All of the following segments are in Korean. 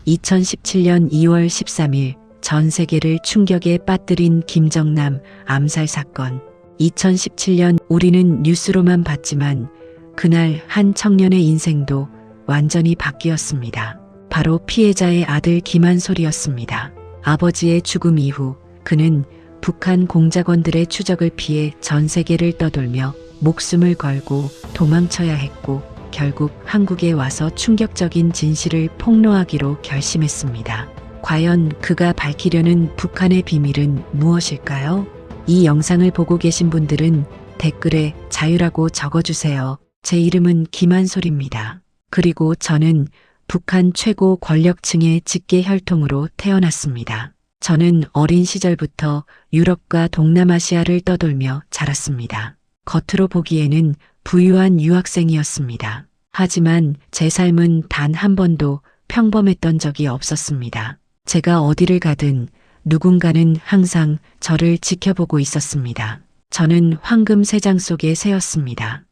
2017년 2월 13일 전 세계를 충격에 빠뜨린 김정남 암살 사건. 2017년 우리는 뉴스로만 봤지만 그날 한 청년의 인생도 완전히 바뀌었습니다. 바로 피해자의 아들 김한솔이었습니다. 아버지의 죽음 이후 그는 북한 공작원들의 추적을 피해 전 세계를 떠돌며 목숨을 걸고 도망쳐야 했고 결국 한국에 와서 충격적인 진실을 폭로하기로 결심했습니다. 과연 그가 밝히려는 북한의 비밀은 무엇일까요? 이 영상을 보고 계신 분들은 댓글에 자유라고 적어주세요. 제 이름은 김한솔입니다. 그리고 저는 북한 최고 권력층의 직계 혈통으로 태어났습니다. 저는 어린 시절부터 유럽과 동남아시아를 떠돌며 자랐습니다. 겉으로 보기에는 부유한 유학생이었습니다. 하지만 제 삶은 단 한 번도 평범했던 적이 없었습니다. 제가 어디를 가든 누군가는 항상 저를 지켜보고 있었습니다. 저는 황금 새장 속의 새였습니다.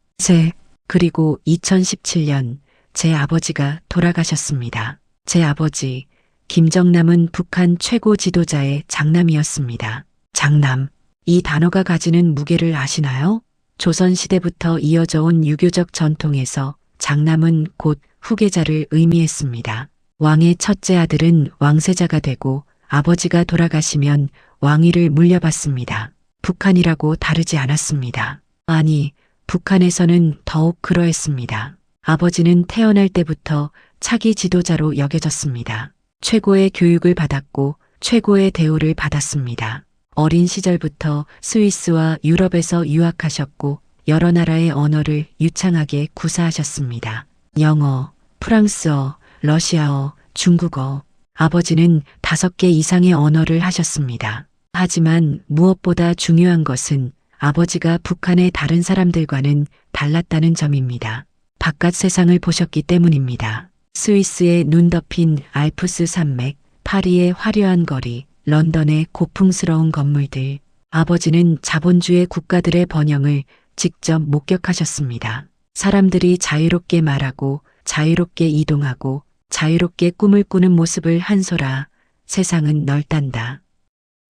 그리고 2017년 제 아버지가 돌아가셨습니다. 제 아버지 김정남은 북한 최고 지도자의 장남이었습니다. 장남. 이 단어가 가지는 무게를 아시나요? 조선시대부터 이어져 온 유교적 전통에서 장남은 곧 후계자를 의미했습니다. 왕의 첫째 아들은 왕세자가 되고 아버지가 돌아가시면 왕위를 물려받습니다. 북한이라고 다르지 않았습니다. 아니, 북한에서는 더욱 그러했습니다. 아버지는 태어날 때부터 차기 지도자로 여겨졌습니다. 최고의 교육을 받았고 최고의 대우를 받았습니다. 어린 시절부터 스위스와 유럽에서 유학하셨고 여러 나라의 언어를 유창하게 구사하셨습니다. 영어, 프랑스어, 러시아어, 중국어. 아버지는 5개 이상의 언어를 하셨습니다. 하지만 무엇보다 중요한 것은 아버지가 북한의 다른 사람들과는 달랐다는 점입니다. 바깥 세상을 보셨기 때문입니다. 스위스의 눈 덮인 알프스 산맥, 파리의 화려한 거리, 런던의 고풍스러운 건물들. 아버지는 자본주의 국가들의 번영을 직접 목격하셨습니다. 사람들이 자유롭게 말하고 자유롭게 이동하고 자유롭게 꿈을 꾸는 모습을 한솔아, 세상은 넓단다.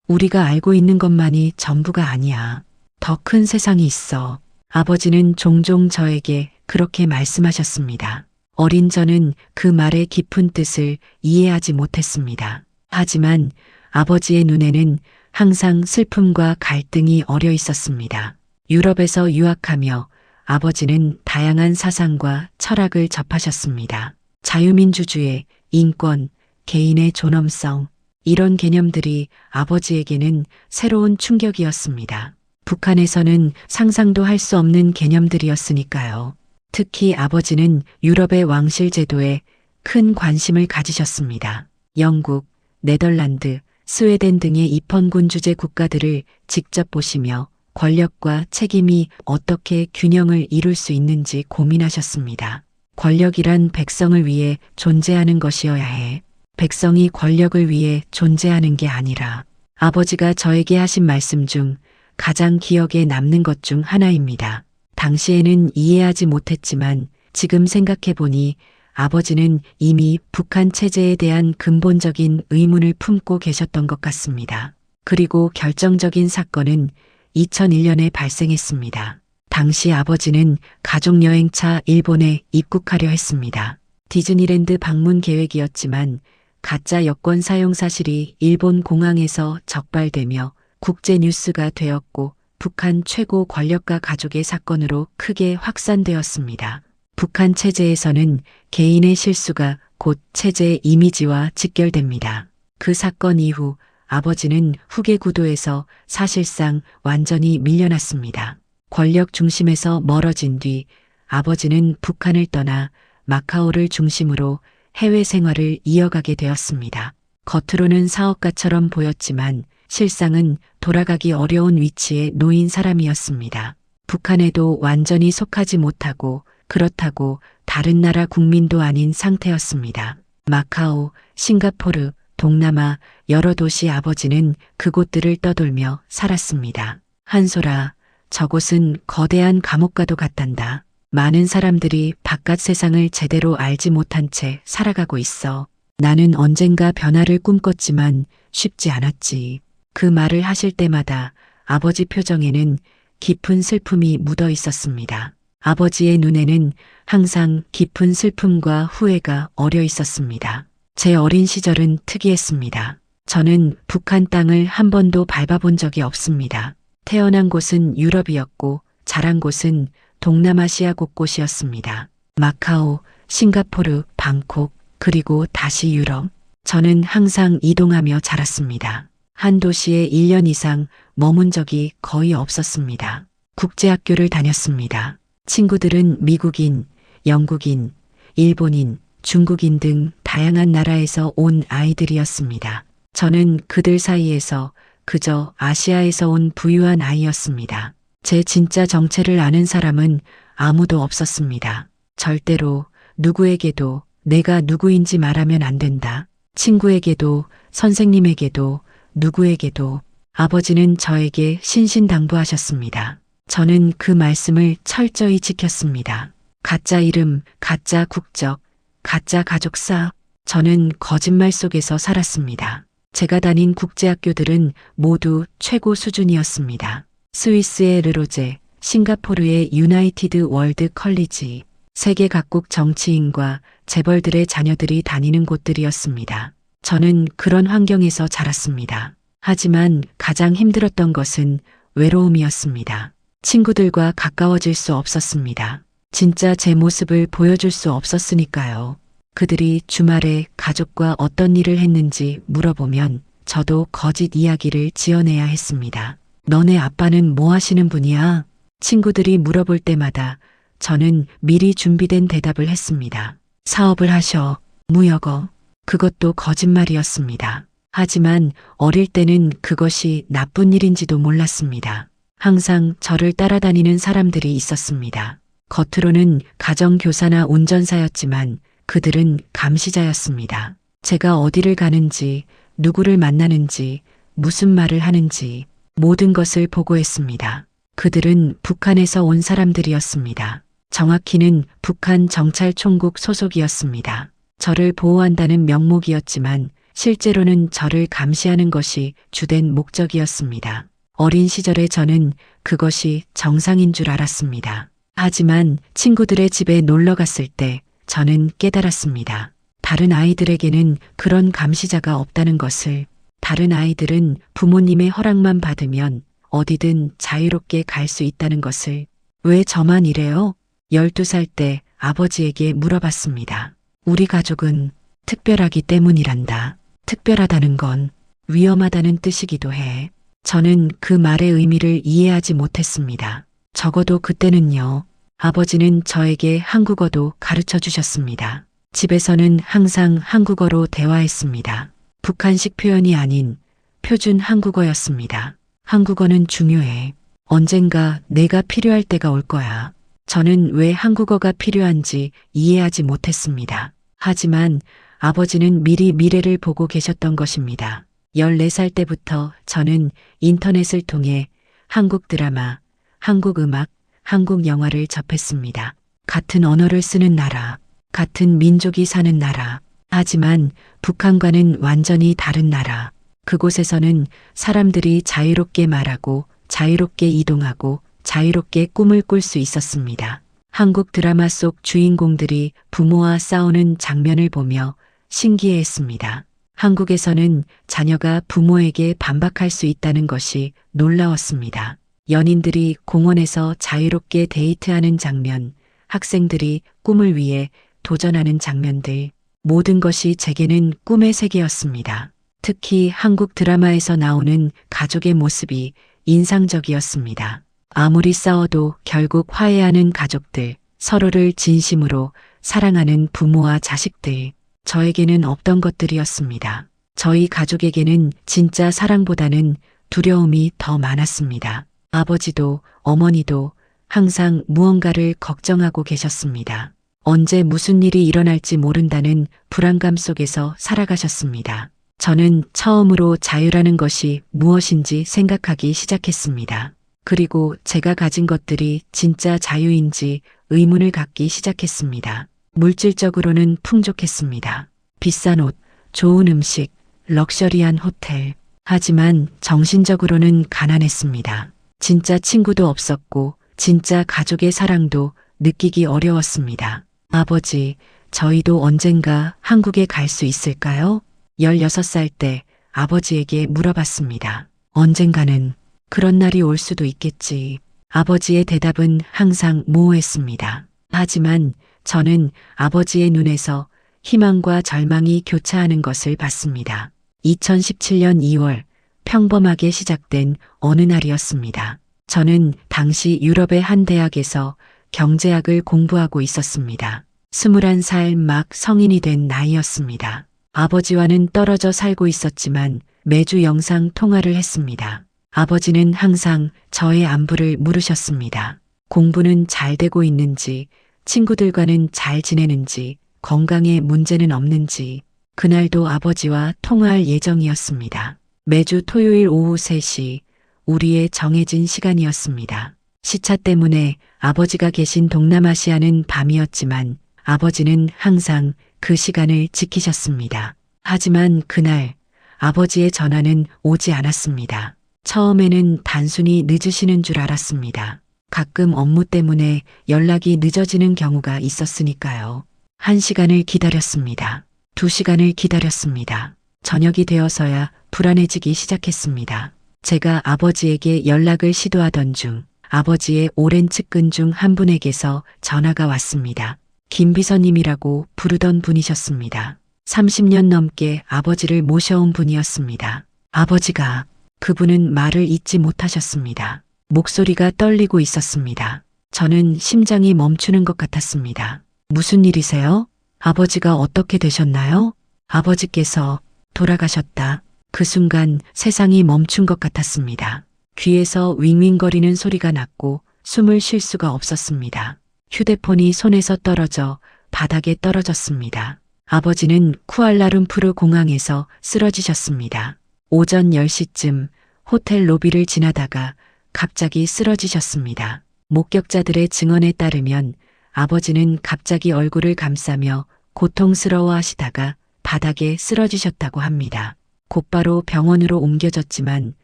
우리가 알고 있는 것만이 전부가 아니야. 더 큰 세상이 있어. 아버지는 종종 저에게 그렇게 말씀하셨습니다. 어린 저는 그 말의 깊은 뜻을 이해하지 못했습니다. 하지만 아버지의 눈에는 항상 슬픔과 갈등이 어려 있었습니다. 유럽에서 유학하며 아버지는 다양한 사상과 철학을 접하셨습니다. 자유민주주의, 인권, 개인의 존엄성, 이런 개념들이 아버지에게는 새로운 충격이었습니다. 북한에서는 상상도 할 수 없는 개념들이었으니까요. 특히 아버지는 유럽의 왕실 제도에 큰 관심을 가지셨습니다. 영국, 네덜란드, 스웨덴 등의 입헌군 주재 국가들을 직접 보시며 권력과 책임이 어떻게 균형을 이룰 수 있는지 고민하셨습니다. 권력이란 백성을 위해 존재하는 것이어야 해. 백성이 권력을 위해 존재하는 게 아니라. 아버지가 저에게 하신 말씀 중 가장 기억에 남는 것 중 하나입니다. 당시에는 이해하지 못했지만 지금 생각해보니 아버지는 이미 북한 체제에 대한 근본적인 의문을 품고 계셨던 것 같습니다. 그리고 결정적인 사건은 2001년에 발생했습니다. 당시 아버지는 가족여행차 일본에 입국하려 했습니다. 디즈니랜드 방문 계획이었지만 가짜 여권 사용 사실이 일본 공항에서 적발되며 국제 뉴스가 되었고 북한 최고 권력가 가족의 사건으로 크게 확산되었습니다. 북한 체제에서는 개인의 실수가 곧 체제의 이미지와 직결됩니다. 그 사건 이후 아버지는 후계 구도에서 사실상 완전히 밀려났습니다. 권력 중심에서 멀어진 뒤 아버지는 북한을 떠나 마카오를 중심으로 해외 생활을 이어가게 되었습니다. 겉으로는 사업가처럼 보였지만 실상은 돌아가기 어려운 위치에 놓인 사람이었습니다. 북한에도 완전히 속하지 못하고 그렇다고 다른 나라 국민도 아닌 상태였습니다. 마카오, 싱가포르, 동남아 여러 도시 아버지는 그곳들을 떠돌며 살았습니다. 한솔아, 저곳은 거대한 감옥과도 같단다. 많은 사람들이 바깥 세상을 제대로 알지 못한 채 살아가고 있어. 나는 언젠가 변화를 꿈꿨지만 쉽지 않았지. 그 말을 하실 때마다 아버지 표정에는 깊은 슬픔이 묻어 있었습니다. 아버지의 눈에는 항상 깊은 슬픔과 후회가 어려 있었습니다. 제 어린 시절은 특이했습니다. 저는 북한 땅을 한 번도 밟아본 적이 없습니다. 태어난 곳은 유럽이었고 자란 곳은 동남아시아 곳곳이었습니다. 마카오, 싱가포르, 방콕, 그리고 다시 유럽. 저는 항상 이동하며 자랐습니다. 한 도시에 1년 이상 머문 적이 거의 없었습니다. 국제학교를 다녔습니다. 친구들은 미국인, 영국인, 일본인, 중국인 등 다양한 나라에서 온 아이들이었습니다. 저는 그들 사이에서 그저 아시아에서 온 부유한 아이였습니다. 제 진짜 정체를 아는 사람은 아무도 없었습니다. 절대로 누구에게도 내가 누구인지 말하면 안 된다. 친구에게도 선생님에게도 누구에게도. 아버지는 저에게 신신당부하셨습니다. 저는 그 말씀을 철저히 지켰습니다. 가짜 이름, 가짜 국적, 가짜 가족사. 저는 거짓말 속에서 살았습니다. 제가 다닌 국제학교들은 모두 최고 수준이었습니다. 스위스의 르로제, 싱가포르의 유나이티드 월드 컬리지, 세계 각국 정치인과 재벌들의 자녀들이 다니는 곳들이었습니다. 저는 그런 환경에서 자랐습니다. 하지만 가장 힘들었던 것은 외로움이었습니다. 친구들과 가까워질 수 없었습니다. 진짜 제 모습을 보여줄 수 없었으니까요. 그들이 주말에 가족과 어떤 일을 했는지 물어보면 저도 거짓 이야기를 지어내야 했습니다. 너네 아빠는 뭐 하시는 분이야? 친구들이 물어볼 때마다 저는 미리 준비된 대답을 했습니다. 사업을 하셔. 무역어. 그것도 거짓말이었습니다. 하지만 어릴 때는 그것이 나쁜 일인지도 몰랐습니다. 항상 저를 따라다니는 사람들이 있었습니다. 겉으로는 가정교사나 운전사였지만 그들은 감시자였습니다. 제가 어디를 가는지, 누구를 만나는지, 무슨 말을 하는지 모든 것을 보고했습니다. 그들은 북한에서 온 사람들이었습니다. 정확히는 북한 정찰총국 소속이었습니다. 저를 보호한다는 명목이었지만 실제로는 저를 감시하는 것이 주된 목적이었습니다. 어린 시절에 저는 그것이 정상인 줄 알았습니다. 하지만 친구들의 집에 놀러 갔을 때 저는 깨달았습니다. 다른 아이들에게는 그런 감시자가 없다는 것을. 다른 아이들은 부모님의 허락만 받으면 어디든 자유롭게 갈 수 있다는 것을. 왜 저만 이래요? 12살 때 아버지에게 물어봤습니다. 우리 가족은 특별하기 때문이란다. 특별하다는 건 위험하다는 뜻이기도 해. 저는 그 말의 의미를 이해하지 못했습니다. 적어도 그때는요. 아버지는 저에게 한국어도 가르쳐 주셨습니다. 집에서는 항상 한국어로 대화했습니다. 북한식 표현이 아닌 표준 한국어였습니다. 한국어는 중요해. 언젠가 내가 필요할 때가 올 거야. 저는 왜 한국어가 필요한지 이해하지 못했습니다. 하지만 아버지는 미리 미래를 보고 계셨던 것입니다. 14살 때부터 저는 인터넷을 통해 한국 드라마, 한국 음악, 한국 영화를 접했습니다. 같은 언어를 쓰는 나라, 같은 민족이 사는 나라. 하지만 북한과는 완전히 다른 나라. 그곳에서는 사람들이 자유롭게 말하고 자유롭게 이동하고 자유롭게 꿈을 꿀 수 있었습니다. 한국 드라마 속 주인공들이 부모와 싸우는 장면을 보며 신기해했습니다. 한국에서는 자녀가 부모에게 반박할 수 있다는 것이 놀라웠습니다. 연인들이 공원에서 자유롭게 데이트하는 장면, 학생들이 꿈을 위해 도전하는 장면들, 모든 것이 제게는 꿈의 세계였습니다. 특히 한국 드라마에서 나오는 가족의 모습이 인상적이었습니다. 아무리 싸워도 결국 화해하는 가족들, 서로를 진심으로 사랑하는 부모와 자식들, 저에게는 없던 것들이었습니다. 저희 가족에게는 진짜 사랑보다는 두려움이 더 많았습니다. 아버지도 어머니도 항상 무언가를 걱정하고 계셨습니다. 언제 무슨 일이 일어날지 모른다는 불안감 속에서 살아가셨습니다. 저는 처음으로 자유라는 것이 무엇인지 생각하기 시작했습니다. 그리고 제가 가진 것들이 진짜 자유인지 의문을 갖기 시작했습니다. 물질적으로는 풍족했습니다. 비싼 옷, 좋은 음식, 럭셔리한 호텔. 하지만 정신적으로는 가난했습니다. 진짜 친구도 없었고 진짜 가족의 사랑도 느끼기 어려웠습니다. 아버지, 저희도 언젠가 한국에 갈 수 있을까요? 16살 때 아버지에게 물어봤습니다. 언젠가는 그런 날이 올 수도 있겠지. 아버지의 대답은 항상 모호했습니다. 하지만 저는 아버지의 눈에서 희망과 절망이 교차하는 것을 봤습니다. 2017년 2월 평범하게 시작된 어느 날이었습니다. 저는 당시 유럽의 한 대학에서 경제학을 공부하고 있었습니다. 21살 막 성인이 된 나이였습니다. 아버지와는 떨어져 살고 있었지만 매주 영상 통화를 했습니다. 아버지는 항상 저의 안부를 물으셨습니다. 공부는 잘 되고 있는지, 친구들과는 잘 지내는지, 건강에 문제는 없는지. 그날도 아버지와 통화할 예정이었습니다. 매주 토요일 오후 3시, 우리의 정해진 시간이었습니다. 시차 때문에 아버지가 계신 동남아시아는 밤이었지만 아버지는 항상 그 시간을 지키셨습니다. 하지만 그날 아버지의 전화는 오지 않았습니다. 처음에는 단순히 늦으시는 줄 알았습니다. 가끔 업무 때문에 연락이 늦어지는 경우가 있었으니까요. 1시간을 기다렸습니다. 2시간을 기다렸습니다. 저녁이 되어서야 불안해지기 시작했습니다. 제가 아버지에게 연락을 시도하던 중 아버지의 오랜 측근 중 한 분에게서 전화가 왔습니다. 김 비서님이라고 부르던 분이셨습니다. 30년 넘게 아버지를 모셔온 분이었습니다. 아버지가 그분은 말을 잇지 못하셨습니다. 목소리가 떨리고 있었습니다. 저는 심장이 멈추는 것 같았습니다. 무슨 일이세요? 아버지가 어떻게 되셨나요? 아버지께서 돌아가셨다. 그 순간 세상이 멈춘 것 같았습니다. 귀에서 윙윙거리는 소리가 났고 숨을 쉴 수가 없었습니다. 휴대폰이 손에서 떨어져 바닥에 떨어졌습니다. 아버지는 쿠알라룸푸르 공항에서 쓰러지셨습니다. 오전 10시쯤 호텔 로비를 지나다가 갑자기 쓰러지셨습니다. 목격자들의 증언에 따르면 아버지는 갑자기 얼굴을 감싸며 고통스러워 하시다가 바닥에 쓰러지셨다고 합니다. 곧바로 병원으로 옮겨졌지만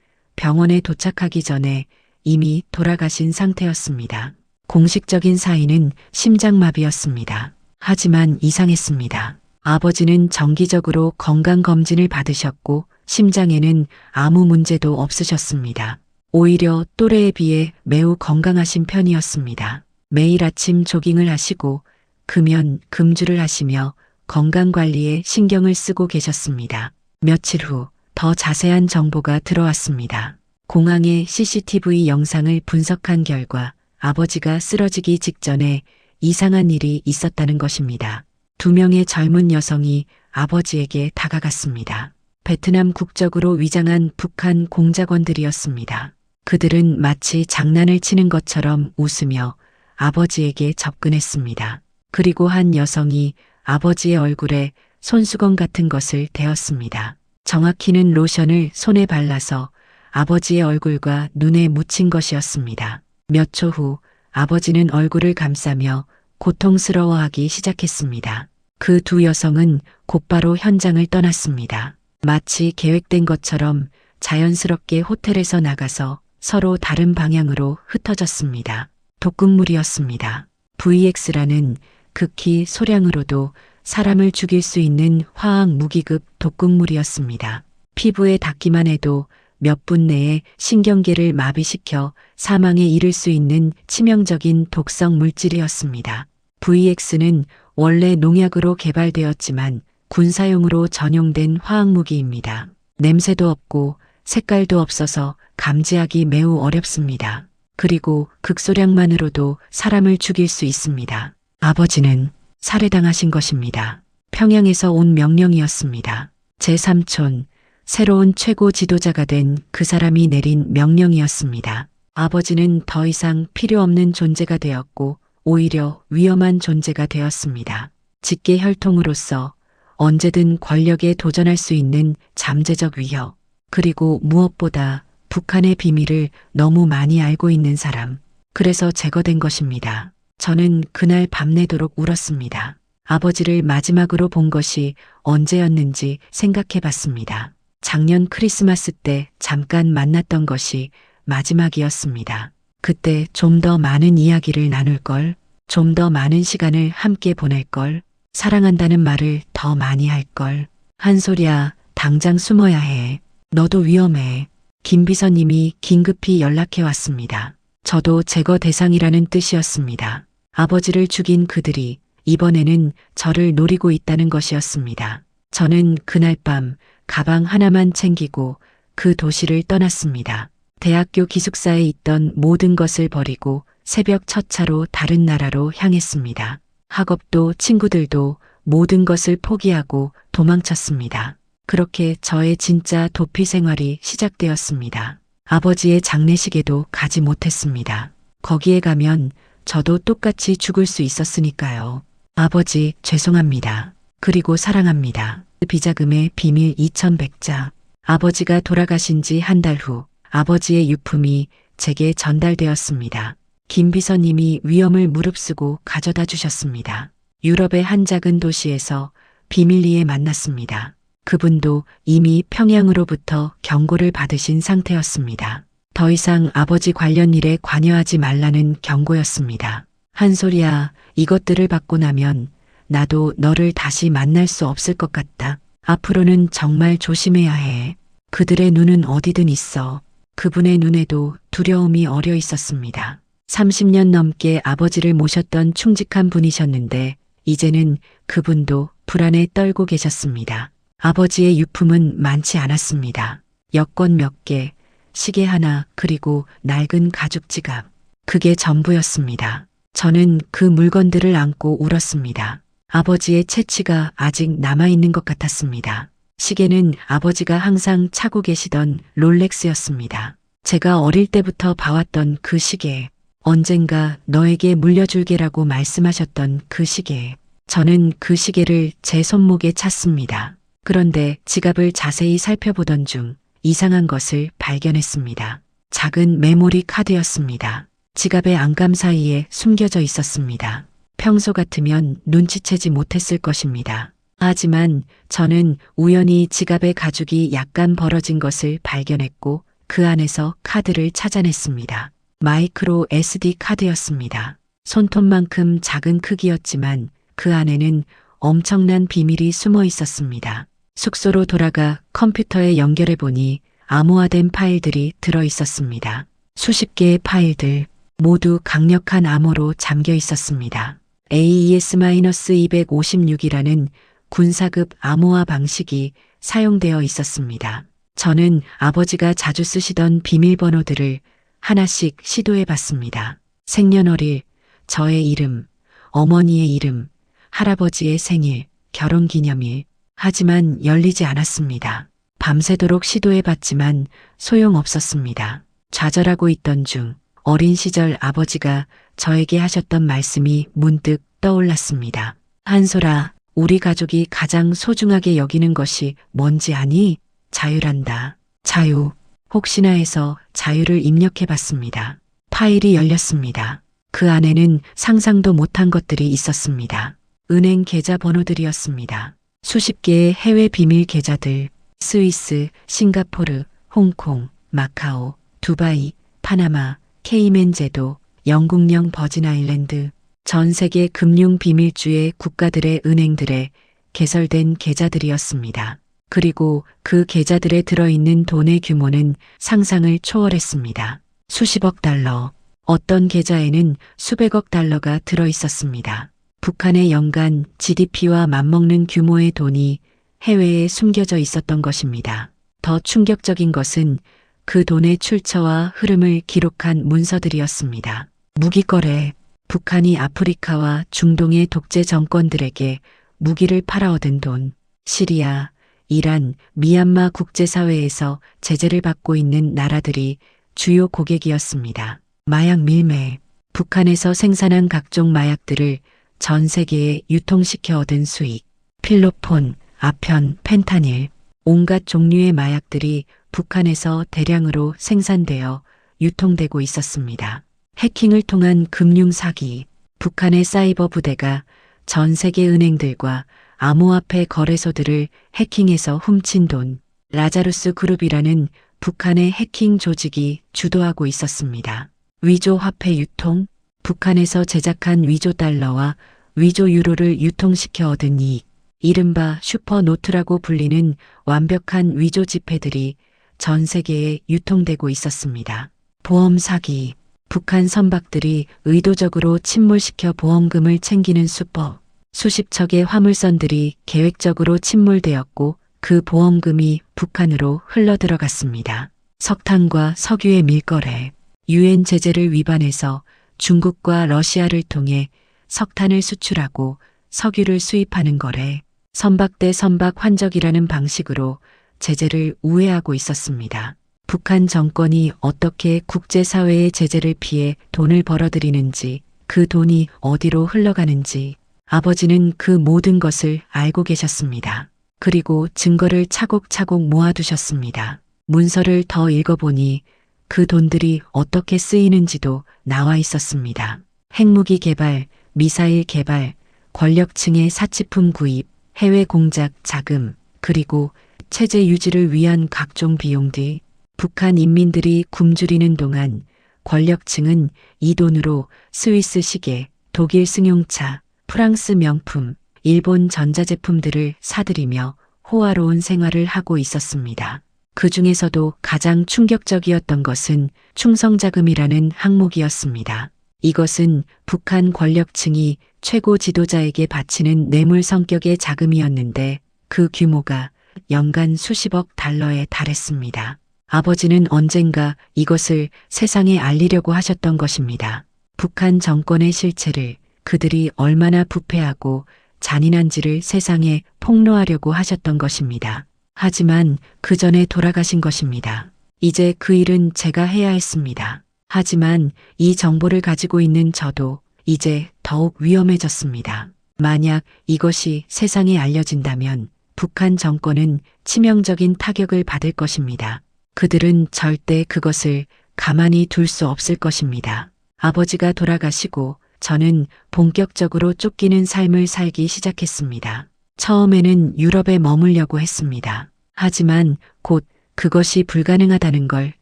병원에 도착하기 전에 이미 돌아가신 상태였습니다. 공식적인 사인은 심장마비였습니다. 하지만 이상했습니다. 아버지는 정기적으로 건강검진을 받으셨고 심장에는 아무 문제도 없으셨습니다. 오히려 또래에 비해 매우 건강하신 편이었습니다. 매일 아침 조깅을 하시고 금연, 금주를 하시며 건강관리에 신경을 쓰고 계셨습니다. 며칠 후 더 자세한 정보가 들어왔습니다. 공항의 CCTV 영상을 분석한 결과 아버지가 쓰러지기 직전에 이상한 일이 있었다는 것입니다. 2명의 젊은 여성이 아버지에게 다가갔습니다. 베트남 국적으로 위장한 북한 공작원들이었습니다. 그들은 마치 장난을 치는 것처럼 웃으며 아버지에게 접근했습니다. 그리고 한 여성이 아버지의 얼굴에 손수건 같은 것을 대었습니다. 정확히는 로션을 손에 발라서 아버지의 얼굴과 눈에 묻힌 것이었습니다. 몇 초 후 아버지는 얼굴을 감싸며 고통스러워하기 시작했습니다. 그 두 여성은 곧바로 현장을 떠났습니다. 마치 계획된 것처럼 자연스럽게 호텔에서 나가서 서로 다른 방향으로 흩어졌습니다. 독극물이었습니다. VX라는 극히 소량으로도 사람을 죽일 수 있는 화학 무기급 독극물이었습니다. 피부에 닿기만 해도 몇 분 내에 신경계를 마비시켜 사망에 이를 수 있는 치명적인 독성 물질이었습니다. VX는 원래 농약으로 개발되었지만 군사용으로 전용된 화학무기입니다. 냄새도 없고 색깔도 없어서 감지하기 매우 어렵습니다. 그리고 극소량만으로도 사람을 죽일 수 있습니다. 아버지는 살해당하신 것입니다. 평양에서 온 명령이었습니다. 제3촌, 새로운 최고 지도자가 된 그 사람이 내린 명령이었습니다. 아버지는 더 이상 필요 없는 존재가 되었고 오히려 위험한 존재가 되었습니다. 직계 혈통으로서 언제든 권력에 도전할 수 있는 잠재적 위협, 그리고 무엇보다 북한의 비밀을 너무 많이 알고 있는 사람. 그래서 제거된 것입니다. 저는 그날 밤내도록 울었습니다. 아버지를 마지막으로 본 것이 언제였는지 생각해 봤습니다. 작년 크리스마스 때 잠깐 만났던 것이 마지막이었습니다. 그때 좀 더 많은 이야기를 나눌 걸, 좀 더 많은 시간을 함께 보낼 걸, 사랑한다는 말을 더 많이 할 걸. 한솔이야, 당장 숨어야 해. 너도 위험해. 김 비서님이 긴급히 연락해 왔습니다. 저도 제거 대상이라는 뜻이었습니다. 아버지를 죽인 그들이 이번에는 저를 노리고 있다는 것이었습니다. 저는 그날 밤 가방 하나만 챙기고 그 도시를 떠났습니다. 대학교 기숙사에 있던 모든 것을 버리고 새벽 첫 차로 다른 나라로 향했습니다. 학업도 친구들도 모든 것을 포기하고 도망쳤습니다. 그렇게 저의 진짜 도피 생활이 시작되었습니다. 아버지의 장례식에도 가지 못했습니다. 거기에 가면 저도 똑같이 죽을 수 있었으니까요. 아버지, 죄송합니다. 그리고 사랑합니다. 비자금의 비밀 2100자. 아버지가 돌아가신 지 한 달 후 아버지의 유품이 제게 전달되었습니다. 김 비서님이 위험을 무릅쓰고 가져다 주셨습니다. 유럽의 한 작은 도시에서 비밀리에 만났습니다. 그분도 이미 평양으로부터 경고를 받으신 상태였습니다. 더 이상 아버지 관련 일에 관여하지 말라는 경고였습니다. 한솔이야, 이것들을 받고 나면 나도 너를 다시 만날 수 없을 것 같다. 앞으로는 정말 조심해야 해. 그들의 눈은 어디든 있어. 그분의 눈에도 두려움이 어려 있었습니다. 30년 넘게 아버지를 모셨던 충직한 분이셨는데 이제는 그분도 불안에 떨고 계셨습니다. 아버지의 유품은 많지 않았습니다. 여권 몇 개, 시계 하나, 그리고 낡은 가죽 지갑. 그게 전부였습니다. 저는 그 물건들을 안고 울었습니다. 아버지의 채취가 아직 남아있는 것 같았습니다. 시계는 아버지가 항상 차고 계시던 롤렉스였습니다. 제가 어릴 때부터 봐왔던 그 시계. 언젠가 너에게 물려줄게라고 말씀하셨던 그 시계. 저는 그 시계를 제 손목에 찼습니다. 그런데 지갑을 자세히 살펴보던 중 이상한 것을 발견했습니다. 작은 메모리 카드였습니다. 지갑의 안감 사이에 숨겨져 있었습니다. 평소 같으면 눈치채지 못했을 것입니다. 하지만 저는 우연히 지갑의 가죽이 약간 벌어진 것을 발견했고 그 안에서 카드를 찾아냈습니다. 마이크로 SD 카드였습니다. 손톱만큼 작은 크기였지만 그 안에는 엄청난 비밀이 숨어 있었습니다. 숙소로 돌아가 컴퓨터에 연결해 보니 암호화된 파일들이 들어 있었습니다. 수십 개의 파일들, 모두 강력한 암호로 잠겨 있었습니다. AES-256이라는 군사급 암호화 방식이 사용되어 있었습니다. 저는 아버지가 자주 쓰시던 비밀번호들을 하나씩 시도해 봤습니다. 생년월일, 저의 이름, 어머니의 이름, 할아버지의 생일, 결혼기념일. 하지만 열리지 않았습니다. 밤새도록 시도해 봤지만 소용없었습니다. 좌절하고 있던 중 어린 시절 아버지가 저에게 하셨던 말씀이 문득 떠올랐습니다. 한솔아, 우리 가족이 가장 소중하게 여기는 것이 뭔지 아니? 자유란다. 자유. 혹시나 해서 자유를 입력해 봤습니다. 파일이 열렸습니다. 그 안에는 상상도 못한 것들이 있었습니다. 은행 계좌 번호들이었습니다. 수십 개의 해외 비밀 계좌들, 스위스, 싱가포르, 홍콩, 마카오, 두바이, 파나마, 케이맨 제도, 영국령 버진 아일랜드, 전 세계 금융 비밀주의 국가들의 은행들에 개설된 계좌들이었습니다. 그리고 그 계좌들에 들어있는 돈의 규모는 상상을 초월했습니다. 수십억 달러, 어떤 계좌에는 수백억 달러가 들어 있었습니다. 북한의 연간 GDP와 맞먹는 규모의 돈이 해외에 숨겨져 있었던 것입니다. 더 충격적인 것은 그 돈의 출처와 흐름을 기록한 문서들이었습니다. 무기거래, 북한이 아프리카와 중동의 독재 정권들에게 무기를 팔아얻은 돈, 시리아, 이란, 미얀마 국제사회에서 제재를 받고 있는 나라들이 주요 고객이었습니다. 마약 밀매, 북한에서 생산한 각종 마약들을 전 세계에 유통시켜 얻은 수익, 필로폰, 아편, 펜타닐, 온갖 종류의 마약들이 북한에서 대량으로 생산되어 유통되고 있었습니다. 해킹을 통한 금융 사기, 북한의 사이버 부대가 전 세계 은행들과 암호화폐 거래소들을 해킹해서 훔친 돈, 라자루스 그룹이라는 북한의 해킹 조직이 주도하고 있었습니다. 위조 화폐 유통, 북한에서 제작한 위조 달러와 위조 유로를 유통시켜 얻은 이익, 이른바 슈퍼노트라고 불리는 완벽한 위조 지폐들이 전 세계에 유통되고 있었습니다. 보험 사기, 북한 선박들이 의도적으로 침몰시켜 보험금을 챙기는 수법, 수십 척의 화물선들이 계획적으로 침몰되었고 그 보험금이 북한으로 흘러들어갔습니다. 석탄과 석유의 밀거래, 유엔 제재를 위반해서 중국과 러시아를 통해 석탄을 수출하고 석유를 수입하는 거래, 선박 대 선박 환적이라는 방식으로 제재를 우회하고 있었습니다. 북한 정권이 어떻게 국제사회의 제재를 피해 돈을 벌어들이는지, 그 돈이 어디로 흘러가는지 아버지는 그 모든 것을 알고 계셨습니다. 그리고 증거를 차곡차곡 모아두셨습니다. 문서를 더 읽어보니 그 돈들이 어떻게 쓰이는지도 나와 있었습니다. 핵무기 개발, 미사일 개발, 권력층의 사치품 구입, 해외 공작 자금, 그리고 체제 유지를 위한 각종 비용들, 북한 인민들이 굶주리는 동안 권력층은 이 돈으로 스위스 시계, 독일 승용차, 프랑스 명품, 일본 전자제품들을 사들이며 호화로운 생활을 하고 있었습니다. 그 중에서도 가장 충격적이었던 것은 충성자금이라는 항목이었습니다. 이것은 북한 권력층이 최고 지도자에게 바치는 뇌물 성격의 자금이었는데 그 규모가 연간 수십억 달러에 달했습니다. 아버지는 언젠가 이것을 세상에 알리려고 하셨던 것입니다. 북한 정권의 실체를, 그들이 얼마나 부패하고 잔인한지를 세상에 폭로하려고 하셨던 것입니다. 하지만 그 전에 돌아가신 것입니다. 이제 그 일은 제가 해야 했습니다. 하지만 이 정보를 가지고 있는 저도 이제 더욱 위험해졌습니다. 만약 이것이 세상에 알려진다면 북한 정권은 치명적인 타격을 받을 것입니다. 그들은 절대 그것을 가만히 둘 수 없을 것입니다. 아버지가 돌아가시고 저는 본격적으로 쫓기는 삶을 살기 시작했습니다. 처음에는 유럽에 머물려고 했습니다. 하지만 곧 그것이 불가능하다는 걸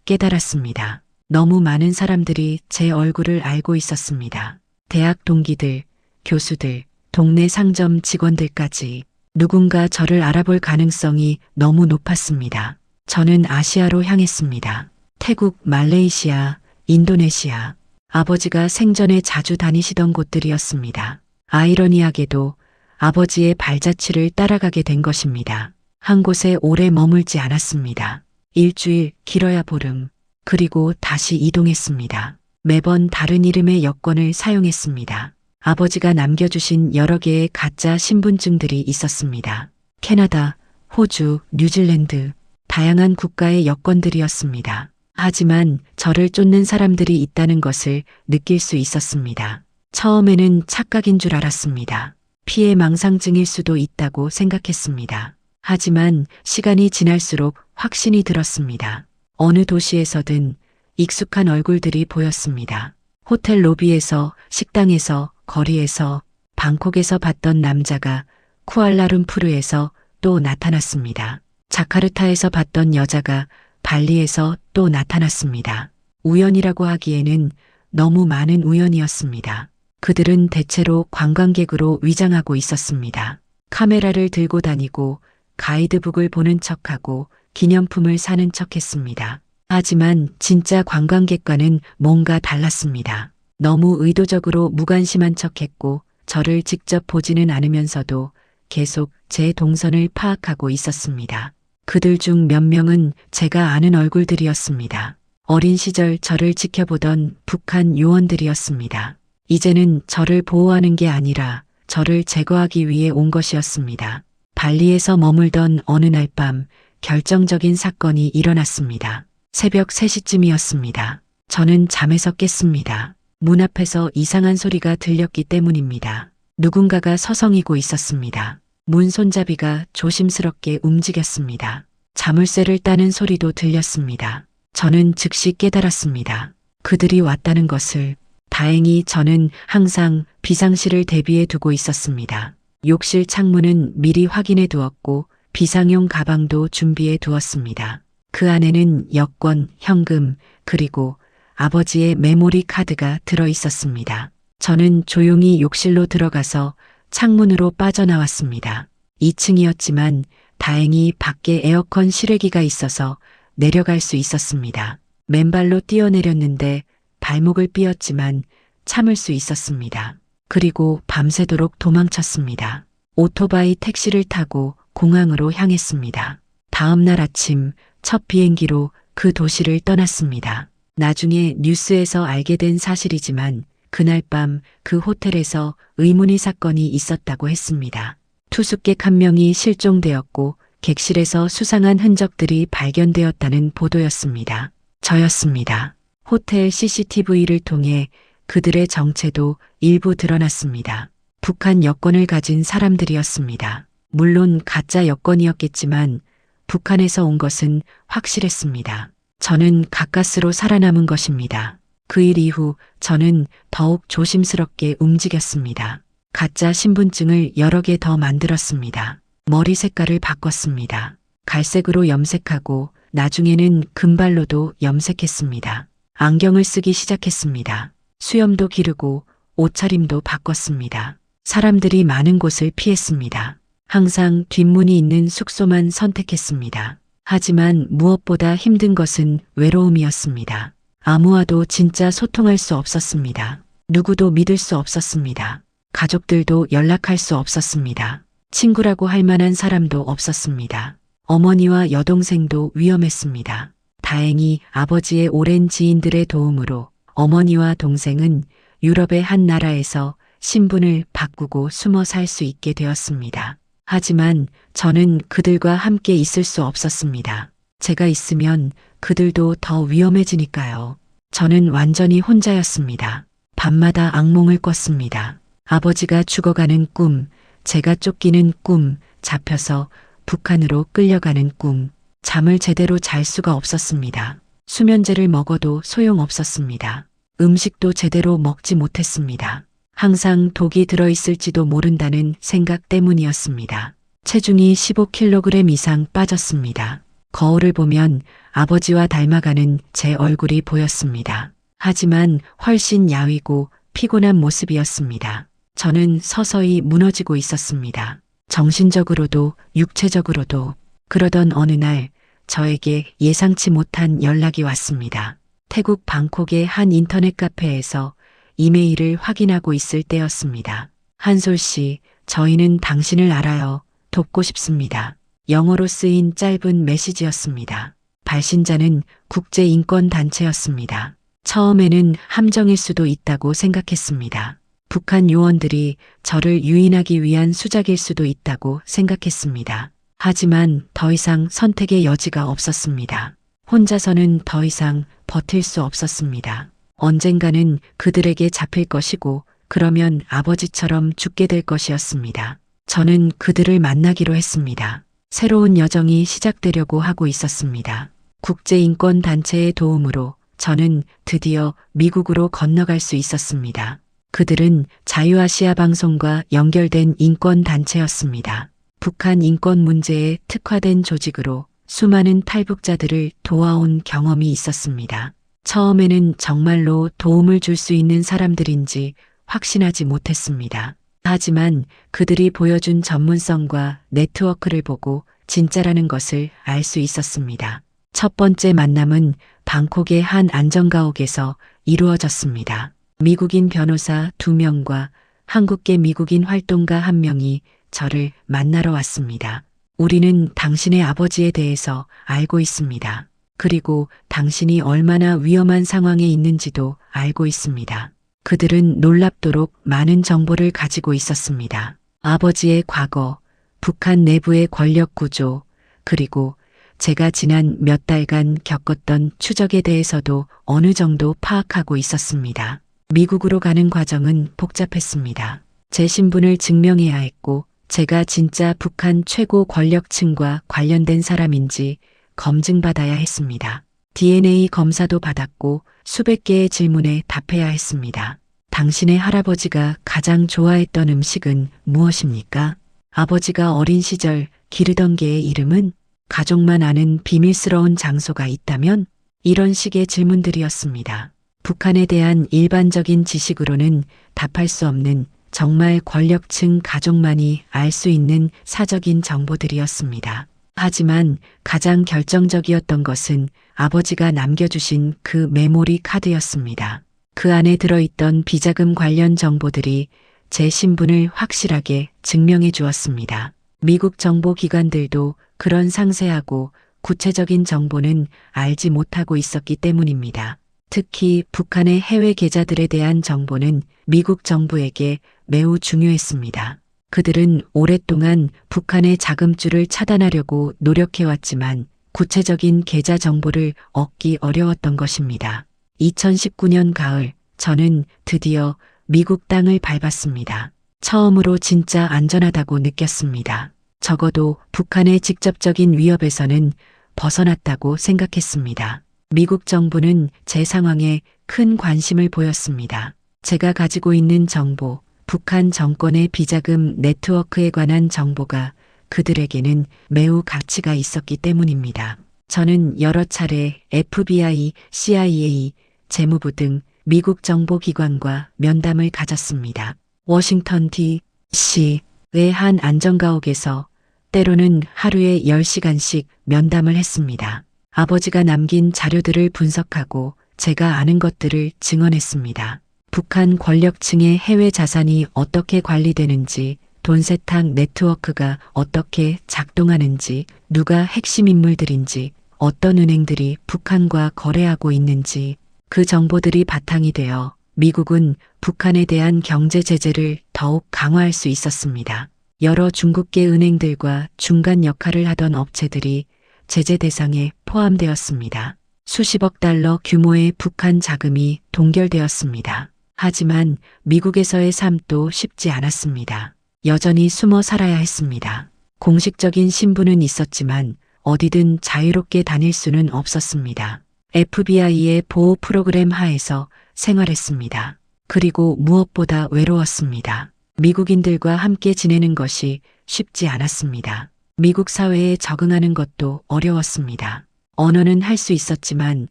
깨달았습니다. 너무 많은 사람들이 제 얼굴을 알고 있었습니다. 대학 동기들, 교수들, 동네 상점 직원들까지 누군가 저를 알아볼 가능성이 너무 높았습니다. 저는 아시아로 향했습니다. 태국, 말레이시아, 인도네시아, 아버지가 생전에 자주 다니시던 곳들이었습니다. 아이러니하게도 아버지의 발자취를 따라가게 된 것입니다. 한 곳에 오래 머물지 않았습니다. 일주일, 길어야 보름, 그리고 다시 이동했습니다. 매번 다른 이름의 여권을 사용했습니다. 아버지가 남겨주신 여러 개의 가짜 신분증들이 있었습니다. 캐나다, 호주, 뉴질랜드, 다양한 국가의 여권들이었습니다. 하지만 저를 쫓는 사람들이 있다는 것을 느낄 수 있었습니다. 처음에는 착각인 줄 알았습니다. 피해망상증일 수도 있다고 생각했습니다. 하지만 시간이 지날수록 확신이 들었습니다. 어느 도시에서든 익숙한 얼굴들이 보였습니다. 호텔 로비에서, 식당에서, 거리에서, 방콕에서 봤던 남자가 쿠알라룸푸르에서 또 나타났습니다. 자카르타에서 봤던 여자가 발리에서 또 나타났습니다. 우연이라고 하기에는 너무 많은 우연이었습니다. 그들은 대체로 관광객으로 위장하고 있었습니다. 카메라를 들고 다니고 가이드북을 보는 척하고 기념품을 사는 척했습니다. 하지만 진짜 관광객과는 뭔가 달랐습니다. 너무 의도적으로 무관심한 척했고 저를 직접 보지는 않으면서도 계속 제 동선을 파악하고 있었습니다. 그들 중 몇 명은 제가 아는 얼굴들이었습니다. 어린 시절 저를 지켜보던 북한 요원들이었습니다. 이제는 저를 보호하는 게 아니라 저를 제거하기 위해 온 것이었습니다. 발리에서 머물던 어느 날 밤 결정적인 사건이 일어났습니다. 새벽 3시쯤이었습니다. 저는 잠에서 깼습니다. 문 앞에서 이상한 소리가 들렸기 때문입니다. 누군가가 서성이고 있었습니다. 문 손잡이가 조심스럽게 움직였습니다. 자물쇠를 따는 소리도 들렸습니다. 저는 즉시 깨달았습니다. 그들이 왔다는 것을. 다행히 저는 항상 비상시를 대비해 두고 있었습니다. 욕실 창문은 미리 확인해 두었고 비상용 가방도 준비해 두었습니다. 그 안에는 여권, 현금, 그리고 아버지의 메모리 카드가 들어 있었습니다. 저는 조용히 욕실로 들어가서 창문으로 빠져나왔습니다. 2층이었지만 다행히 밖에 에어컨 실외기가 있어서 내려갈 수 있었습니다. 맨발로 뛰어내렸는데 발목을 삐었지만 참을 수 있었습니다. 그리고 밤새도록 도망쳤습니다. 오토바이 택시를 타고 공항으로 향했습니다. 다음 날 아침 첫 비행기로 그 도시를 떠났습니다. 나중에 뉴스에서 알게 된 사실이지만 그날 밤 그 호텔에서 의문의 사건이 있었다고 했습니다. 투숙객 한 명이 실종되었고 객실에서 수상한 흔적들이 발견되었다는 보도였습니다. 저였습니다. 호텔 CCTV를 통해 그들의 정체도 일부 드러났습니다. 북한 여권을 가진 사람들이었습니다. 물론 가짜 여권이었겠지만 북한에서 온 것은 확실했습니다. 저는 가까스로 살아남은 것입니다. 그 일 이후 저는 더욱 조심스럽게 움직였습니다. 가짜 신분증을 여러 개 더 만들었습니다. 머리 색깔을 바꿨습니다. 갈색으로 염색하고 나중에는 금발로도 염색했습니다. 안경을 쓰기 시작했습니다. 수염도 기르고 옷차림도 바꿨습니다. 사람들이 많은 곳을 피했습니다. 항상 뒷문이 있는 숙소만 선택했습니다. 하지만 무엇보다 힘든 것은 외로움이었습니다. 아무와도 진짜 소통할 수 없었습니다. 누구도 믿을 수 없었습니다. 가족들도 연락할 수 없었습니다. 친구라고 할 만한 사람도 없었습니다. 어머니와 여동생도 위험했습니다. 다행히 아버지의 오랜 지인들의 도움으로 어머니와 동생은 유럽의 한 나라에서 신분을 바꾸고 숨어 살 수 있게 되었습니다. 하지만 저는 그들과 함께 있을 수 없었습니다. 제가 있으면 그들도 더 위험해지니까요. 저는 완전히 혼자였습니다. 밤마다 악몽을 꿨습니다. 아버지가 죽어가는 꿈, 제가 쫓기는 꿈, 잡혀서 북한으로 끌려가는 꿈. 잠을 제대로 잘 수가 없었습니다. 수면제를 먹어도 소용없었습니다. 음식도 제대로 먹지 못했습니다. 항상 독이 들어있을지도 모른다는 생각 때문이었습니다. 체중이 15kg 이상 빠졌습니다. 거울을 보면 아버지와 닮아가는 제 얼굴이 보였습니다. 하지만 훨씬 야위고 피곤한 모습이었습니다. 저는 서서히 무너지고 있었습니다. 정신적으로도 육체적으로도. 그러던 어느 날 저에게 예상치 못한 연락이 왔습니다. 태국 방콕의 한 인터넷 카페에서 이메일을 확인하고 있을 때였습니다. 한솔 씨, 저희는 당신을 알아요. 돕고 싶습니다. 영어로 쓰인 짧은 메시지였습니다. 발신자는 국제인권단체였습니다. 처음에는 함정일 수도 있다고 생각했습니다. 북한 요원들이 저를 유인하기 위한 수작일 수도 있다고 생각했습니다. 하지만 더 이상 선택의 여지가 없었습니다. 혼자서는 더 이상 버틸 수 없었습니다. 언젠가는 그들에게 잡힐 것이고 그러면 아버지처럼 죽게 될 것이었습니다. 저는 그들을 만나기로 했습니다. 새로운 여정이 시작되려고 하고 있었습니다. 국제인권단체의 도움으로 저는 드디어 미국으로 건너갈 수 있었습니다. 그들은 자유아시아 방송과 연결된 인권단체였습니다. 북한 인권 문제에 특화된 조직으로 수많은 탈북자들을 도와온 경험이 있었습니다. 처음에는 정말로 도움을 줄 수 있는 사람들인지 확신하지 못했습니다. 하지만 그들이 보여준 전문성과 네트워크를 보고 진짜라는 것을 알 수 있었습니다. 첫 번째 만남은 방콕의 한 안전가옥에서 이루어졌습니다. 미국인 변호사 2명과 한국계 미국인 활동가 1명이 저를 만나러 왔습니다. 우리는 당신의 아버지에 대해서 알고 있습니다. 그리고 당신이 얼마나 위험한 상황에 있는지도 알고 있습니다. 그들은 놀랍도록 많은 정보를 가지고 있었습니다. 아버지의 과거, 북한 내부의 권력 구조, 그리고 제가 지난 몇 달간 겪었던 추적에 대해서도 어느 정도 파악하고 있었습니다. 미국으로 가는 과정은 복잡했습니다. 제 신분을 증명해야 했고 제가 진짜 북한 최고 권력층과 관련된 사람인지 검증받아야 했습니다. DNA 검사도 받았고 수백 개의 질문에 답해야 했습니다. 당신의 할아버지가 가장 좋아했던 음식은 무엇입니까? 아버지가 어린 시절 기르던 개의 이름은? 가족만 아는 비밀스러운 장소가 있다면? 이런 식의 질문들이었습니다. 북한에 대한 일반적인 지식으로는 답할 수 없는 정말 권력층 가족만이 알 수 있는 사적인 정보들이었습니다. 하지만 가장 결정적이었던 것은 아버지가 남겨주신 그 메모리 카드였습니다. 그 안에 들어있던 비자금 관련 정보들이 제 신분을 확실하게 증명해 주었습니다. 미국 정보기관들도 그런 상세하고 구체적인 정보는 알지 못하고 있었기 때문입니다. 특히 북한의 해외 계좌들에 대한 정보는 미국 정부에게 매우 중요했습니다. 그들은 오랫동안 북한의 자금줄을 차단하려고 노력해왔지만 구체적인 계좌 정보를 얻기 어려웠던 것입니다. 2019년 가을, 저는 드디어 미국 땅을 밟았습니다. 처음으로 진짜 안전하다고 느꼈습니다. 적어도 북한의 직접적인 위협에서는 벗어났다고 생각했습니다. 미국 정부는 제 상황에 큰 관심을 보였습니다. 제가 가지고 있는 정보, 북한 정권의 비자금 네트워크에 관한 정보가 그들에게는 매우 가치가 있었기 때문입니다. 저는 여러 차례 FBI, CIA, 재무부 등 미국 정보기관과 면담을 가졌습니다. 워싱턴 D.C.의 한 안전가옥에서 때로는 하루에 10시간씩 면담을 했습니다. 아버지가 남긴 자료들을 분석하고 제가 아는 것들을 증언했습니다. 북한 권력층의 해외 자산이 어떻게 관리되는지, 돈세탁 네트워크가 어떻게 작동하는지, 누가 핵심 인물들인지, 어떤 은행들이 북한과 거래하고 있는지, 그 정보들이 바탕이 되어 미국은 북한에 대한 경제 제재를 더욱 강화할 수 있었습니다. 여러 중국계 은행들과 중간 역할을 하던 업체들이 제재 대상에 포함되었습니다. 수십억 달러 규모의 북한 자금이 동결되었습니다. 하지만 미국에서의 삶도 쉽지 않았습니다. 여전히 숨어 살아야 했습니다. 공식적인 신분은 있었지만 어디든 자유롭게 다닐 수는 없었습니다. FBI의 보호 프로그램 하에서 생활했습니다. 그리고 무엇보다 외로웠습니다. 미국인들과 함께 지내는 것이 쉽지 않았습니다. 미국 사회에 적응하는 것도 어려웠습니다. 언어는 할 수 있었지만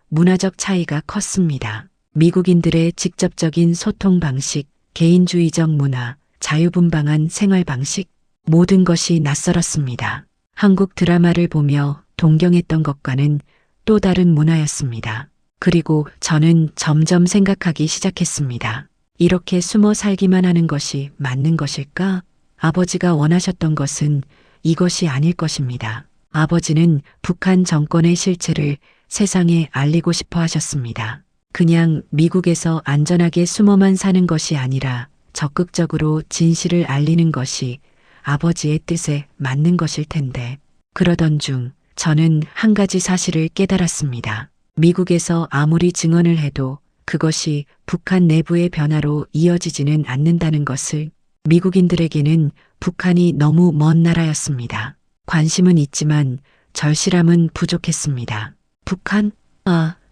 문화적 차이가 컸습니다. 미국인들의 직접적인 소통 방식, 개인주의적 문화, 자유분방한 생활 방식, 모든 것이 낯설었습니다. 한국 드라마를 보며 동경했던 것과는 또 다른 문화였습니다. 그리고 저는 점점 생각하기 시작했습니다. 이렇게 숨어 살기만 하는 것이 맞는 것일까? 아버지가 원하셨던 것은 이것이 아닐 것입니다. 아버지는 북한 정권의 실체를 세상에 알리고 싶어 하셨습니다. 그냥 미국에서 안전하게 숨어만 사는 것이 아니라 적극적으로 진실을 알리는 것이 아버지의 뜻에 맞는 것일 텐데. 그러던 중 저는 한 가지 사실을 깨달았습니다. 미국에서 아무리 증언을 해도 그것이 북한 내부의 변화로 이어지지는 않는다는 것을. 미국인들에게는 북한이 너무 먼 나라였습니다. 관심은 있지만 절실함은 부족했습니다. 북한?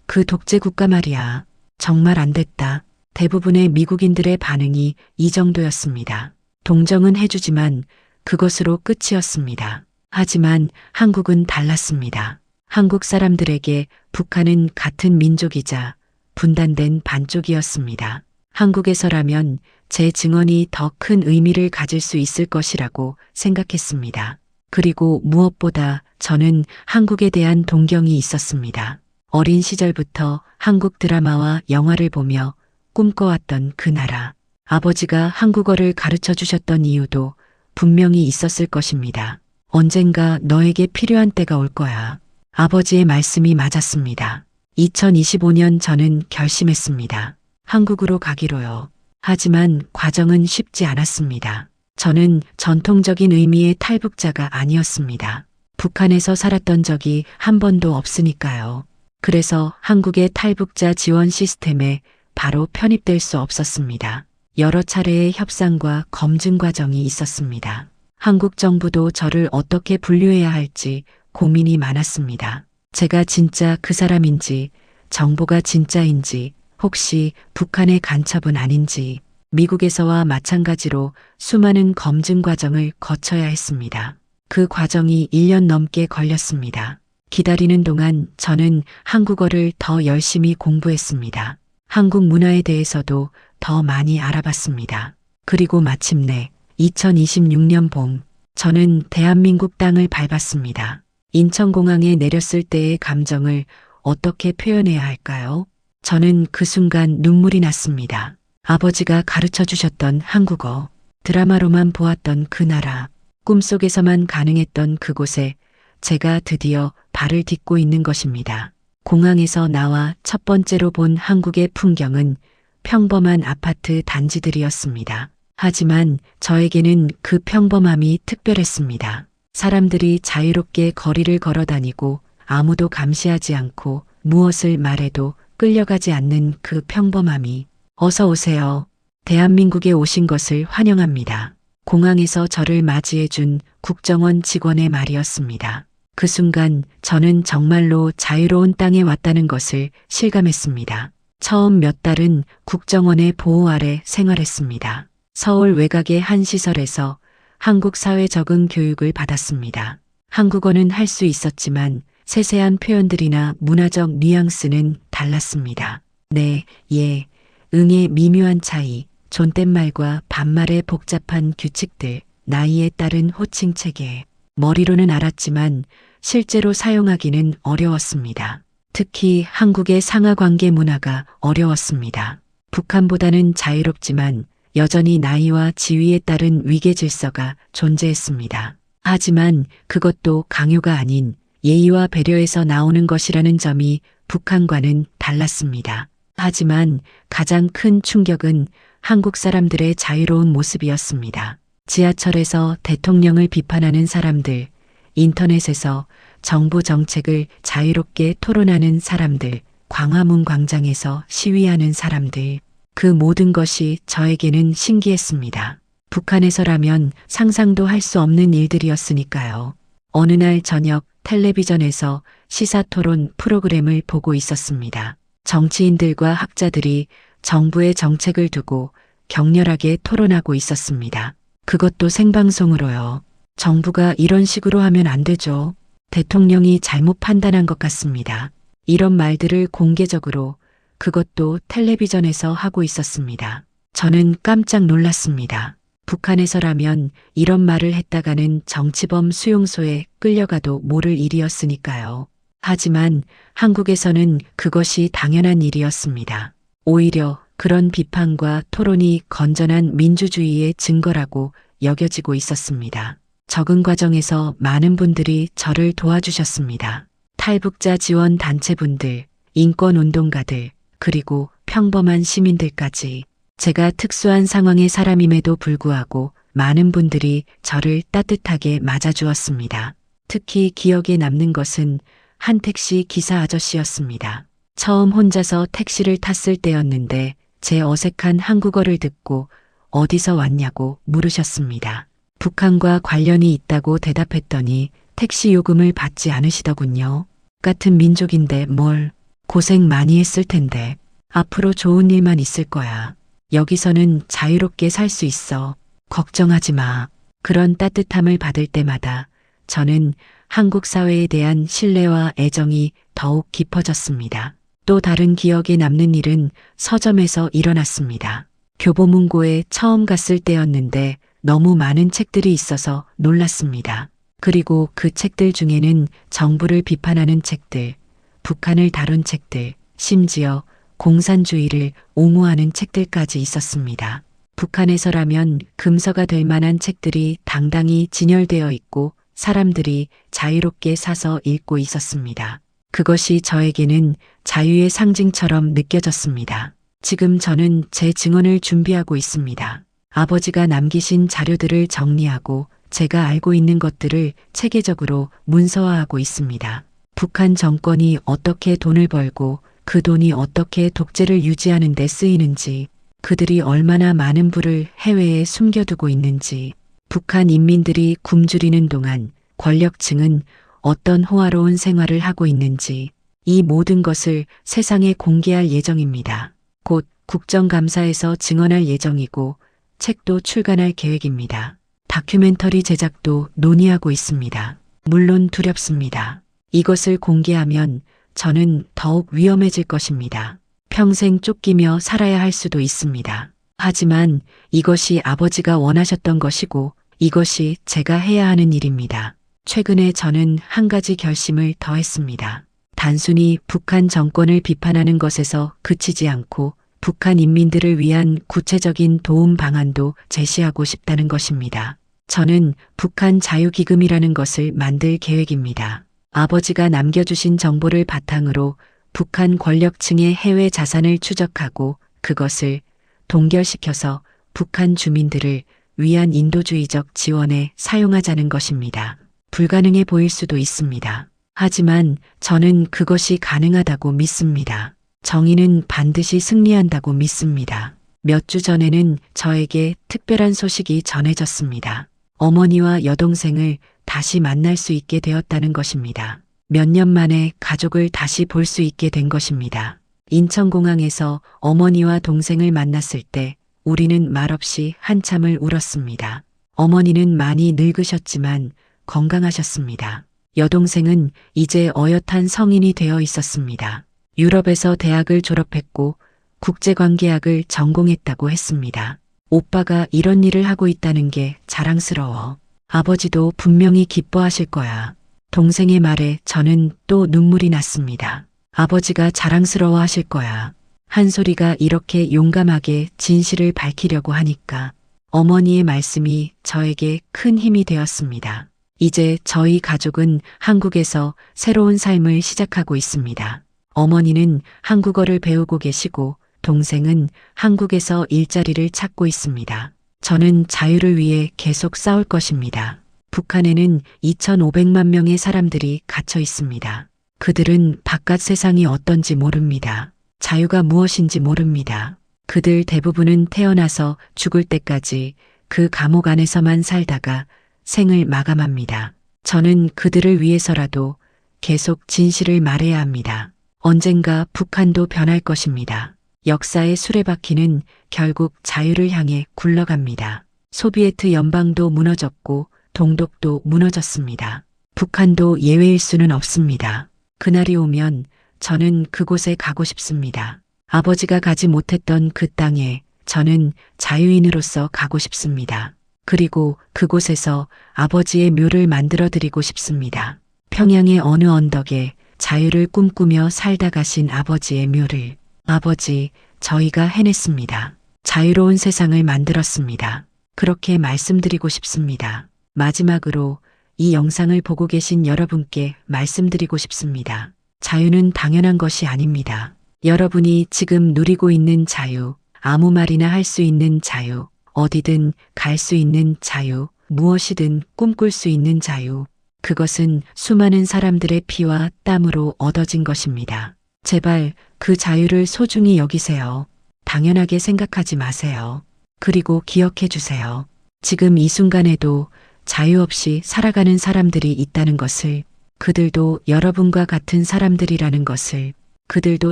그 독재 국가 말이야. 정말 안 됐다. 대부분의 미국인들의 반응이 이 정도였습니다. 동정은 해주지만 그것으로 끝이었습니다. 하지만 한국은 달랐습니다. 한국 사람들에게 북한은 같은 민족이자 분단된 반쪽이었습니다. 한국에서라면 제 증언이 더 큰 의미를 가질 수 있을 것이라고 생각했습니다. 그리고 무엇보다 저는 한국에 대한 동경이 있었습니다. 어린 시절부터 한국 드라마와 영화를 보며 꿈꿔왔던 그 나라. 아버지가 한국어를 가르쳐 주셨던 이유도 분명히 있었을 것입니다. 언젠가 너에게 필요한 때가 올 거야. 아버지의 말씀이 맞았습니다. 2025년 저는 결심했습니다. 한국으로 가기로요. 하지만 과정은 쉽지 않았습니다. 저는 전통적인 의미의 탈북자가 아니었습니다. 북한에서 살았던 적이 한 번도 없으니까요. 그래서 한국의 탈북자 지원 시스템에 바로 편입될 수 없었습니다. 여러 차례의 협상과 검증 과정이 있었습니다. 한국 정부도 저를 어떻게 분류해야 할지 고민이 많았습니다. 제가 진짜 그 사람인지, 정보가 진짜인지, 혹시 북한의 간첩은 아닌지 미국에서와 마찬가지로 수많은 검증 과정을 거쳐야 했습니다. 그 과정이 1년 넘게 걸렸습니다. 기다리는 동안 저는 한국어를 더 열심히 공부했습니다. 한국 문화에 대해서도 더 많이 알아봤습니다. 그리고 마침내 2026년 봄, 저는 대한민국 땅을 밟았습니다. 인천공항에 내렸을 때의 감정을 어떻게 표현해야 할까요? 저는 그 순간 눈물이 났습니다. 아버지가 가르쳐 주셨던 한국어, 드라마로만 보았던 그 나라, 꿈속에서만 가능했던 그곳에 제가 드디어 발을 딛고 있는 것입니다. 공항에서 나와 첫 번째로 본 한국의 풍경은 평범한 아파트 단지들이었습니다. 하지만 저에게는 그 평범함이 특별했습니다. 사람들이 자유롭게 거리를 걸어 다니고 아무도 감시하지 않고 무엇을 말해도 끌려가지 않는 그 평범함이 어서 오세요. 대한민국에 오신 것을 환영합니다. 공항에서 저를 맞이해준 국정원 직원의 말이었습니다. 그 순간 저는 정말로 자유로운 땅에 왔다는 것을 실감했습니다. 처음 몇 달은 국정원의 보호 아래 생활했습니다. 서울 외곽의 한 시설에서 한국 사회 적응 교육을 받았습니다. 한국어는 할 수 있었지만 세세한 표현들이나 문화적 뉘앙스는 달랐습니다. 네, 예, 응의 미묘한 차이, 존댓말과 반말의 복잡한 규칙들, 나이에 따른 호칭 체계. 머리로는 알았지만 실제로 사용하기는 어려웠습니다. 특히 한국의 상하 관계 문화가 어려웠습니다. 북한보다는 자유롭지만 여전히 나이와 지위에 따른 위계 질서가 존재했습니다. 하지만 그것도 강요가 아닌 예의와 배려에서 나오는 것이라는 점이 북한과는 달랐습니다. 하지만 가장 큰 충격은 한국 사람들의 자유로운 모습이었습니다. 지하철에서 대통령을 비판하는 사람들, 인터넷에서 정부 정책을 자유롭게 토론하는 사람들, 광화문 광장에서 시위하는 사람들, 그 모든 것이 저에게는 신기했습니다. 북한에서라면 상상도 할 수 없는 일들이었으니까요. 어느 날 저녁 텔레비전에서 시사토론 프로그램을 보고 있었습니다. 정치인들과 학자들이 정부의 정책을 두고 격렬하게 토론하고 있었습니다. 그것도 생방송으로요. 정부가 이런 식으로 하면 안 되죠. 대통령이 잘못 판단한 것 같습니다. 이런 말들을 공개적으로 그것도 텔레비전에서 하고 있었습니다. 저는 깜짝 놀랐습니다. 북한에서라면 이런 말을 했다가는 정치범 수용소에 끌려가도 모를 일이었으니까요. 하지만 한국에서는 그것이 당연한 일이었습니다. 오히려 그런 비판과 토론이 건전한 민주주의의 증거라고 여겨지고 있었습니다. 적응 과정에서 많은 분들이 저를 도와주셨습니다. 탈북자 지원 단체분들, 인권운동가들, 그리고 평범한 시민들까지. 제가 특수한 상황의 사람임에도 불구하고 많은 분들이 저를 따뜻하게 맞아주었습니다. 특히 기억에 남는 것은 한 택시 기사 아저씨였습니다. 처음 혼자서 택시를 탔을 때였는데 제 어색한 한국어를 듣고 어디서 왔냐고 물으셨습니다. 북한과 관련이 있다고 대답했더니 택시 요금을 받지 않으시더군요. 같은 민족인데 뭘 고생 많이 했을 텐데 앞으로 좋은 일만 있을 거야. 여기서는 자유롭게 살 수 있어. 걱정하지 마. 그런 따뜻함을 받을 때마다 저는 한국 사회에 대한 신뢰와 애정이 더욱 깊어졌습니다. 또 다른 기억에 남는 일은 서점에서 일어났습니다. 교보문고에 처음 갔을 때였는데 너무 많은 책들이 있어서 놀랐습니다. 그리고 그 책들 중에는 정부를 비판하는 책들, 북한을 다룬 책들, 심지어 공산주의를 옹호하는 책들까지 있었습니다. 북한에서라면 금서가 될 만한 책들이 당당히 진열되어 있고 사람들이 자유롭게 사서 읽고 있었습니다. 그것이 저에게는 자유의 상징처럼 느껴졌습니다. 지금 저는 제 증언을 준비하고 있습니다. 아버지가 남기신 자료들을 정리하고 제가 알고 있는 것들을 체계적으로 문서화하고 있습니다. 북한 정권이 어떻게 돈을 벌고 그 돈이 어떻게 독재를 유지하는 데 쓰이는지, 그들이 얼마나 많은 부를 해외에 숨겨두고 있는지, 북한 인민들이 굶주리는 동안 권력층은 어떤 호화로운 생활을 하고 있는지, 이 모든 것을 세상에 공개할 예정입니다. 곧 국정감사에서 증언할 예정이고 책도 출간할 계획입니다. 다큐멘터리 제작도 논의하고 있습니다. 물론 두렵습니다. 이것을 공개하면 저는 더욱 위험해질 것입니다. 평생 쫓기며 살아야 할 수도 있습니다. 하지만 이것이 아버지가 원하셨던 것이고 이것이 제가 해야 하는 일입니다. 최근에 저는 한 가지 결심을 더 했습니다. 단순히 북한 정권을 비판하는 것에서 그치지 않고 북한 인민들을 위한 구체적인 도움 방안도 제시하고 싶다는 것입니다. 저는 북한 자유기금이라는 것을 만들 계획입니다. 아버지가 남겨주신 정보를 바탕으로 북한 권력층의 해외 자산을 추적하고 그것을 동결시켜서 북한 주민들을 위한 인도주의적 지원에 사용하자는 것입니다. 불가능해 보일 수도 있습니다. 하지만 저는 그것이 가능하다고 믿습니다. 정의는 반드시 승리한다고 믿습니다. 몇 주 전에는 저에게 특별한 소식이 전해졌습니다. 어머니와 여동생을 다시 만날 수 있게 되었다는 것입니다. 몇 년 만에 가족을 다시 볼 수 있게 된 것입니다. 인천공항에서 어머니와 동생을 만났을 때 우리는 말없이 한참을 울었습니다. 어머니는 많이 늙으셨지만 건강하셨습니다. 여동생은 이제 어엿한 성인이 되어 있었습니다. 유럽에서 대학을 졸업했고 국제관계학을 전공했다고 했습니다. 오빠가 이런 일을 하고 있다는 게 자랑스러워. 아버지도 분명히 기뻐하실 거야. 동생의 말에 저는 또 눈물이 났습니다. 아버지가 자랑스러워 하실 거야. 한솔이가 이렇게 용감하게 진실을 밝히려고 하니까 어머니의 말씀이 저에게 큰 힘이 되었습니다. 이제 저희 가족은 한국에서 새로운 삶을 시작하고 있습니다. 어머니는 한국어를 배우고 계시고 동생은 한국에서 일자리를 찾고 있습니다. 저는 자유를 위해 계속 싸울 것입니다. 북한에는 2,500만 명의 사람들이 갇혀 있습니다. 그들은 바깥 세상이 어떤지 모릅니다. 자유가 무엇인지 모릅니다. 그들 대부분은 태어나서 죽을 때까지 그 감옥 안에서만 살다가 생을 마감합니다. 저는 그들을 위해서라도 계속 진실을 말해야 합니다. 언젠가 북한도 변할 것입니다. 역사의 수레바퀴는 결국 자유를 향해 굴러갑니다. 소비에트 연방도 무너졌고 동독도 무너졌습니다. 북한도 예외일 수는 없습니다. 그날이 오면 저는 그곳에 가고 싶습니다. 아버지가 가지 못했던 그 땅에 저는 자유인으로서 가고 싶습니다. 그리고 그곳에서 아버지의 묘를 만들어 드리고 싶습니다. 평양의 어느 언덕에 자유를 꿈꾸며 살다 가신 아버지의 묘를. 아버지, 저희가 해냈습니다. 자유로운 세상을 만들었습니다. 그렇게 말씀드리고 싶습니다. 마지막으로 이 영상을 보고 계신 여러분께 말씀드리고 싶습니다. 자유는 당연한 것이 아닙니다. 여러분이 지금 누리고 있는 자유, 아무 말이나 할 수 있는 자유, 어디든 갈 수 있는 자유, 무엇이든 꿈꿀 수 있는 자유, 그것은 수많은 사람들의 피와 땀으로 얻어진 것입니다. 제발 그 자유를 소중히 여기세요. 당연하게 생각하지 마세요. 그리고 기억해 주세요. 지금 이 순간에도 자유 없이 살아가는 사람들이 있다는 것을, 그들도 여러분과 같은 사람들이라는 것을, 그들도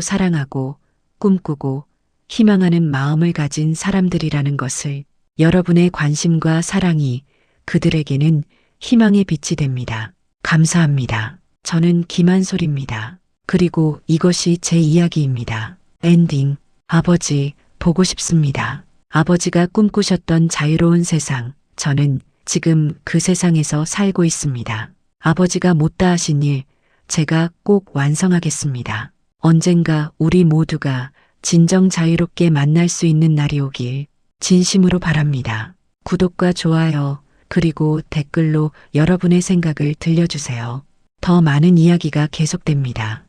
사랑하고 꿈꾸고 희망하는 마음을 가진 사람들이라는 것을, 여러분의 관심과 사랑이 그들에게는 희망의 빛이 됩니다. 감사합니다. 저는 김한솔입니다. 그리고 이것이 제 이야기입니다. 엔딩. 아버지, 보고 싶습니다. 아버지가 꿈꾸셨던 자유로운 세상, 저는 지금 그 세상에서 살고 있습니다. 아버지가 못다 하신 일, 제가 꼭 완성하겠습니다. 언젠가 우리 모두가 진정 자유롭게 만날 수 있는 날이 오길 진심으로 바랍니다. 구독과 좋아요, 그리고 댓글로 여러분의 생각을 들려주세요. 더 많은 이야기가 계속됩니다.